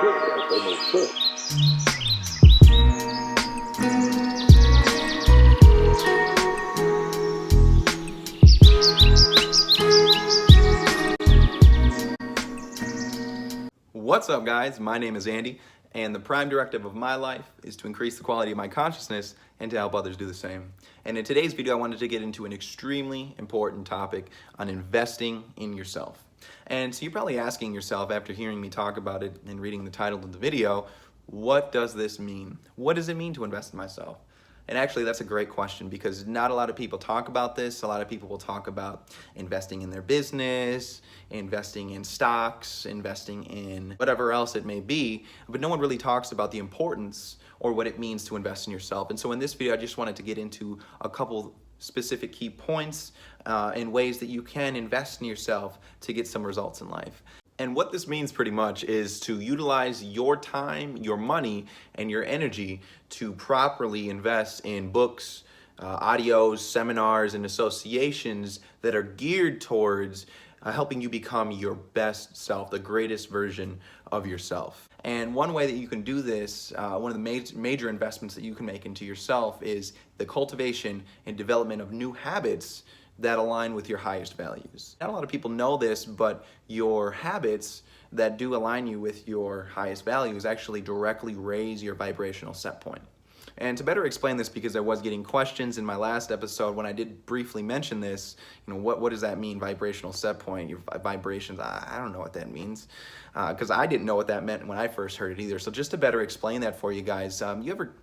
that they make sense. What's up, guys? My name is Andy, and the prime directive of my life is to increase the quality of my consciousness and to help others do the same. And in today's video, I wanted to get into an extremely important topic on investing in yourself. And so you're probably asking yourself, after hearing me talk about it and reading the title of the video, what does this mean? What does it mean to invest in myself? And actually, that's a great question, because not a lot of people talk about this. A lot of people will talk about investing in their business, investing in stocks, investing in whatever else it may be, but no one really talks about the importance or what it means to invest in yourself. And so in this video, I just wanted to get into a couple specific key points and ways that you can invest in yourself to get some results in life. And what this means pretty much is to utilize your time, your money, and your energy to properly invest in books, audios, seminars, and associations that are geared towards helping you become your best self, the greatest version of yourself. And one way that you can do this, one of the major investments that you can make into yourself, is the cultivation and development of new habits that align with your highest values. Not a lot of people know this, but your habits that do align you with your highest values actually directly raise your vibrational set point. And to better explain this, because I was getting questions in my last episode when I did briefly mention this, what does that mean, vibrational set point, your vibrations? I don't know what that means, because I didn't know what that meant when I first heard it either. So just to better explain that for you guys, you ever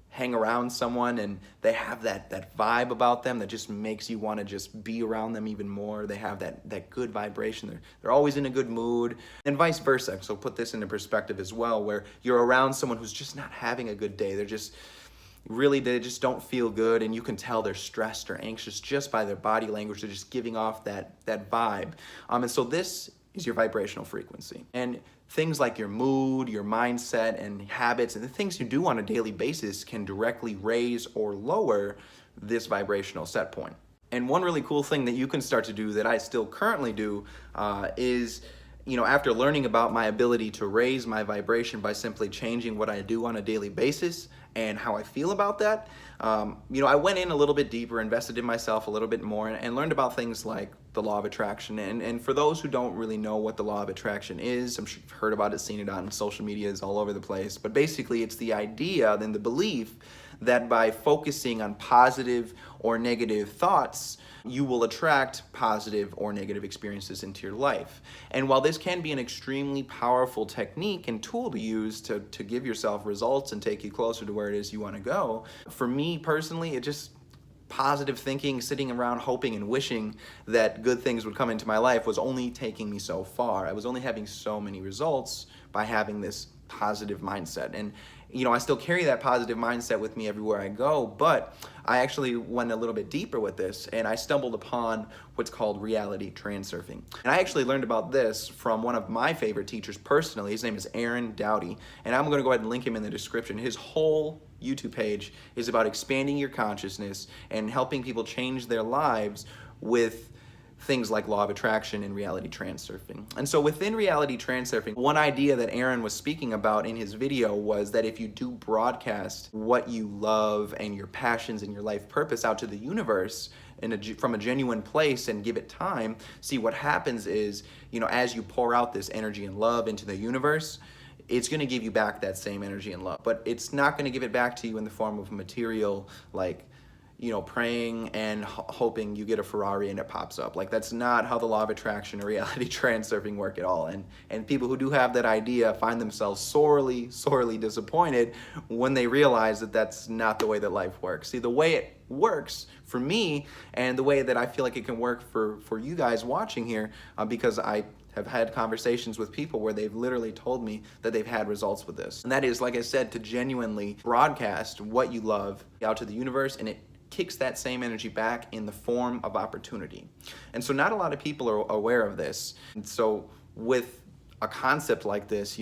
hang around someone and they have that vibe about them that just makes you want to just be around them even more? They have that good vibration. They're always in a good mood, and vice versa. So put this into perspective as well, where you're around someone who's just not having a good day. They just don't feel good, and you can tell they're stressed or anxious just by their body language. They're just giving off that vibe. And so this is your vibrational frequency. And things like your mood, your mindset, and habits, and the things you do on a daily basis can directly raise or lower this vibrational set point. And one really cool thing that you can start to do, that I still currently do, is, after learning about my ability to raise my vibration by simply changing what I do on a daily basis and how I feel about that, I went in a little bit deeper, invested in myself a little bit more, and learned about things like the law of attraction. And for those who don't really know what the law of attraction is, I'm sure you've heard about it, seen it on social medias all over the place, but basically it's the idea and the belief that by focusing on positive or negative thoughts, you will attract positive or negative experiences into your life. And while this can be an extremely powerful technique and tool to use to give yourself results and take you closer to where it is you want to go, for me personally, positive thinking, sitting around hoping and wishing that good things would come into my life, was only taking me so far. I was only having so many results by having this positive mindset. And I still carry that positive mindset with me everywhere I go, but I actually went a little bit deeper with this, and I stumbled upon what's called Reality Transurfing. And I actually learned about this from one of my favorite teachers personally. His name is Aaron Doughty, and I'm going to go ahead and link him in the description. His whole YouTube page is about expanding your consciousness and helping people change their lives with things like law of attraction and reality transurfing. And so within reality transurfing, one idea that Aaron was speaking about in his video was that if you do broadcast what you love and your passions and your life purpose out to the universe from a genuine place and give it time, see what happens is, as you pour out this energy and love into the universe, it's going to give you back that same energy and love. But it's not going to give it back to you in the form of material, like praying and hoping you get a Ferrari and it pops up. Like, that's not how the law of attraction or reality transurfing work at all. And people who do have that idea find themselves sorely, sorely disappointed when they realize that that's not the way that life works. See, the way it works for me, and the way that I feel like it can work for you guys watching here, because I have had conversations with people where they've literally told me that they've had results with this. And that is, like I said, to genuinely broadcast what you love out to the universe, and it kicks that same energy back in the form of opportunity. And so not a lot of people are aware of this. And so with a concept like this,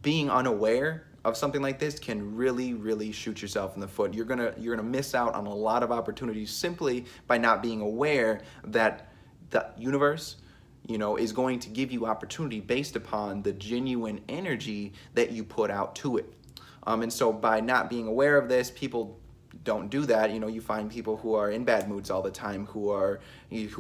being unaware of something like this can really, really shoot yourself in the foot. You're gonna miss out on a lot of opportunities simply by not being aware that the universe, is going to give you opportunity based upon the genuine energy that you put out to it. And so by not being aware of this, people don't do that. You find people who are in bad moods all the time, who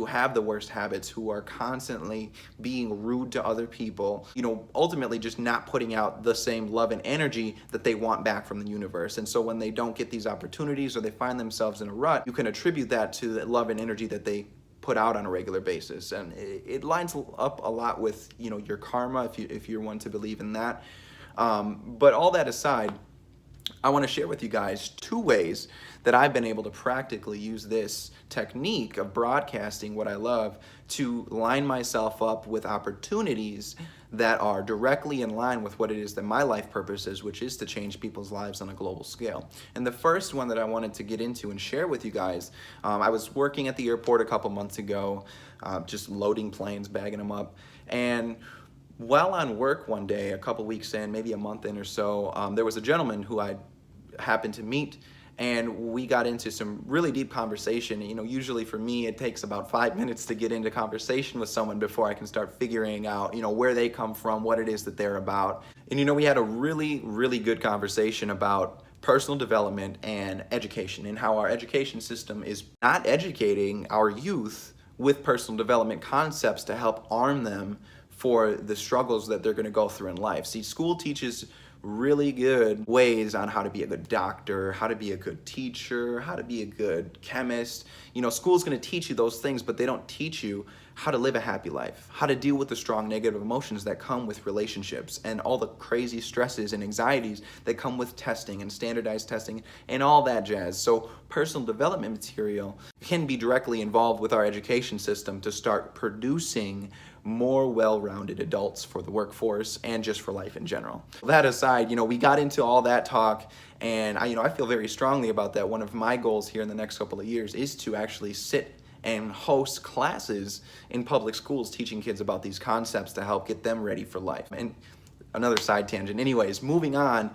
have the worst habits, who are constantly being rude to other people, ultimately just not putting out the same love and energy that they want back from the universe. And so when they don't get these opportunities or they find themselves in a rut, you can attribute that to the love and energy that they put out on a regular basis. And it lines up a lot with your karma, if you're one to believe in that. But all that aside, I want to share with you guys 2 ways that I've been able to practically use this technique of broadcasting what I love to line myself up with opportunities that are directly in line with what it is that my life purpose is, which is to change people's lives on a global scale. And the first one that I wanted to get into and share with you guys, I was working at the airport a couple months ago, just loading planes, bagging them up, and while on work one day, a couple weeks in, maybe a month in or so, there was a gentleman who I happened to meet, and we got into some really deep conversation. Usually for me, it takes about 5 minutes to get into conversation with someone before I can start figuring out, where they come from, what it is that they're about. And we had a really, really good conversation about personal development and education, and how our education system is not educating our youth with personal development concepts to help arm them for the struggles that they're going to go through in life. See, school teaches really good ways on how to be a good doctor, how to be a good teacher, how to be a good chemist. School's going to teach you those things, but they don't teach you how to live a happy life, how to deal with the strong negative emotions that come with relationships, and all the crazy stresses and anxieties that come with testing and standardized testing and all that jazz. So personal development material can be directly involved with our education system to start producing more well-rounded adults for the workforce and just for life in general. That aside, we got into all that talk, and I feel very strongly about that. One of my goals here in the next couple of years is to actually sit and host classes in public schools teaching kids about these concepts to help get them ready for life. And another side tangent. Anyways, moving on.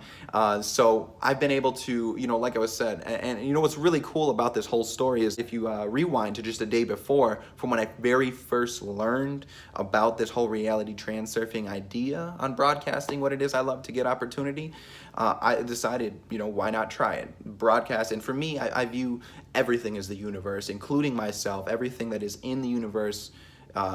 So I've been able to, like I was said, and what's really cool about this whole story is if you rewind to just a day before, from when I very first learned about this whole reality transurfing idea on broadcasting what it is I love to get opportunity, I decided, why not try it? Broadcast, and for me, I view everything as the universe, including myself. Everything that is in the universe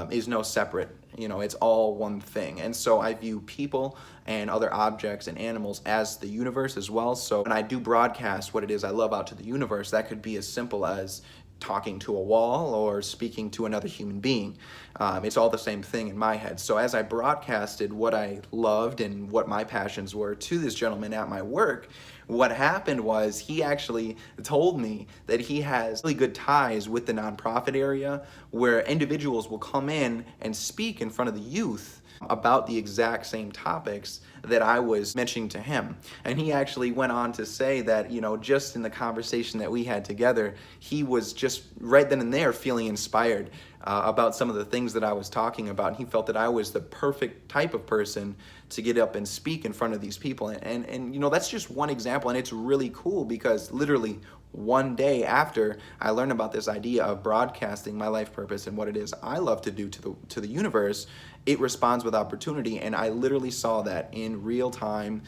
is no separate. It's all one thing. And so I view people and other objects and animals as the universe as well. So when I do broadcast what it is I love out to the universe, that could be as simple as talking to a wall or speaking to another human being. It's all the same thing in my head. So as I broadcasted what I loved and what my passions were to this gentleman at my work, what happened was he actually told me that he has really good ties with the nonprofit area where individuals will come in and speak in front of the youth about the exact same topics that I was mentioning to him. And he actually went on to say that, just in the conversation that we had together, he was just right then and there feeling inspired about some of the things that I was talking about. And he felt that I was the perfect type of person to get up and speak in front of these people. And that's just one example. And it's really cool because literally one day after I learned about this idea of broadcasting my life purpose and what it is I love to do to the universe, it responds with opportunity. And I literally saw that in real time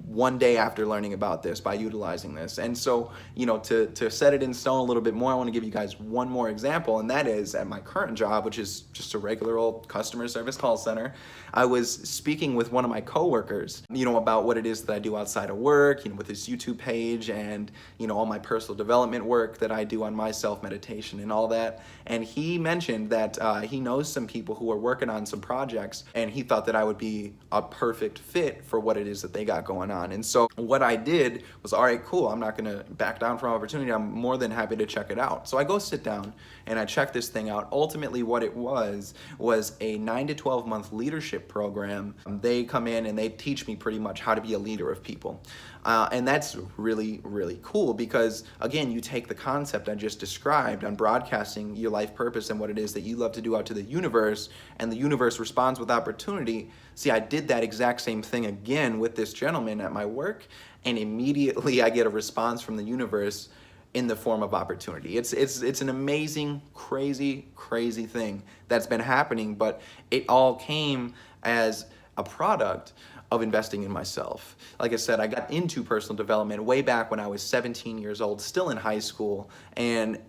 one day after learning about this by utilizing this. And so, to set it in stone a little bit more, I want to give you guys one more example, and that is at my current job, which is just a regular old customer service call center. I was speaking with one of my coworkers, about what it is that I do outside of work, with this YouTube page and, all my personal development work that I do on my self-meditation and all that. And he mentioned that he knows some people who are working on some projects, and he thought that I would be a perfect fit for what it is that they got going on. And so what I did was, all right, cool, I'm not gonna back down from opportunity. I'm more than happy to check it out. So I go sit down and I check this thing out. Ultimately what it was a 9 to 12 month leadership program. They come in and they teach me pretty much how to be a leader of people. And that's really, really cool because, again, you take the concept I just described on broadcasting your life purpose and what it is that you love to do out to the universe, and the universe responds with opportunity. See, I did that exact same thing again with this gentleman at my work, and immediately I get a response from the universe in the form of opportunity. It's an amazing, crazy thing that's been happening, but it all came as a product of investing in myself. Like I said, I got into personal development way back when I was 17 years old, still in high school, and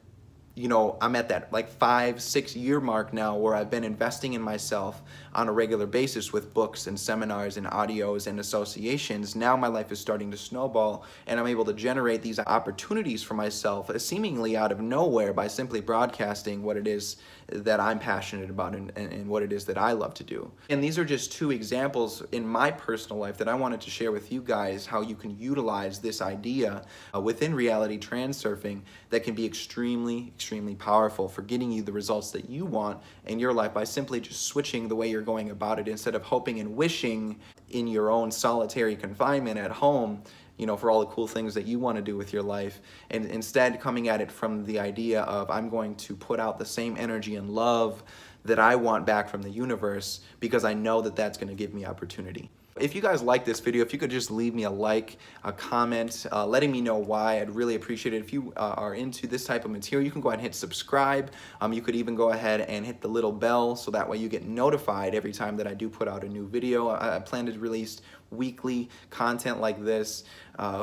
you know, I'm at that like 5-6 year mark now where I've been investing in myself on a regular basis with books and seminars and audios and associations. Now my life is starting to snowball, and I'm able to generate these opportunities for myself seemingly out of nowhere by simply broadcasting what it is that I'm passionate about and what it is that I love to do. And these are just two examples in my personal life that I wanted to share with you guys, how you can utilize this idea within reality transurfing that can be extremely powerful for getting you the results that you want in your life by simply just switching the way you're going about it, instead of hoping and wishing in your own solitary confinement at home, you know, for all the cool things that you want to do with your life, and instead coming at it from the idea of, I'm going to put out the same energy and love that I want back from the universe, because I know that that's going to give me opportunity. If you guys like this video, if you could just leave me a like, a comment, letting me know why, I'd really appreciate it. If you are into this type of material, you can go ahead and hit subscribe. You could even go ahead and hit the little bell, so that way you get notified every time that I do put out a new video. I plan to release weekly content like this.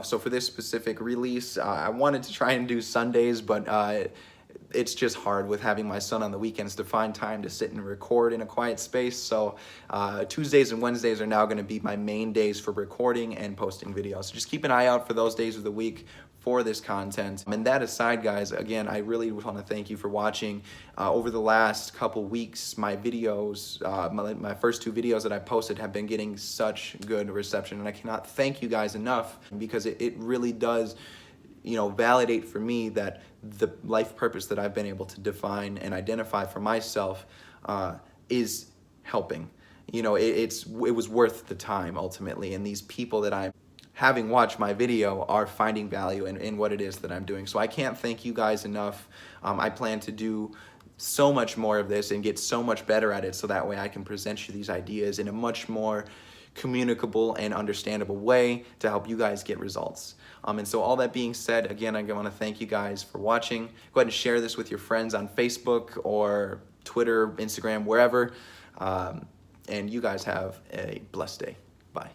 So for this specific release, I wanted to try and do Sundays, but it's just hard with having my son on the weekends to find time to sit and record in a quiet space. So Tuesdays and Wednesdays are now going to be my main days for recording and posting videos. So just keep an eye out for those days of the week for this content. And that aside, guys, again, I really want to thank you for watching. Over the last couple weeks, my videos, my first 2 videos that I posted have been getting such good reception, and I cannot thank you guys enough, because it really does, you know, validate for me that the life purpose that I've been able to define and identify for myself is helping. You know, it was worth the time ultimately, and these people that I'm having watched my video are finding value in what it is that I'm doing. So I can't thank you guys enough. I plan to do so much more of this and get so much better at it, so that way I can present you these ideas in a much more communicable and understandable way to help you guys get results. And so all that being said, again, I want to thank you guys for watching. Go ahead and share this with your friends on Facebook or Twitter, Instagram, wherever. And you guys have a blessed day. Bye.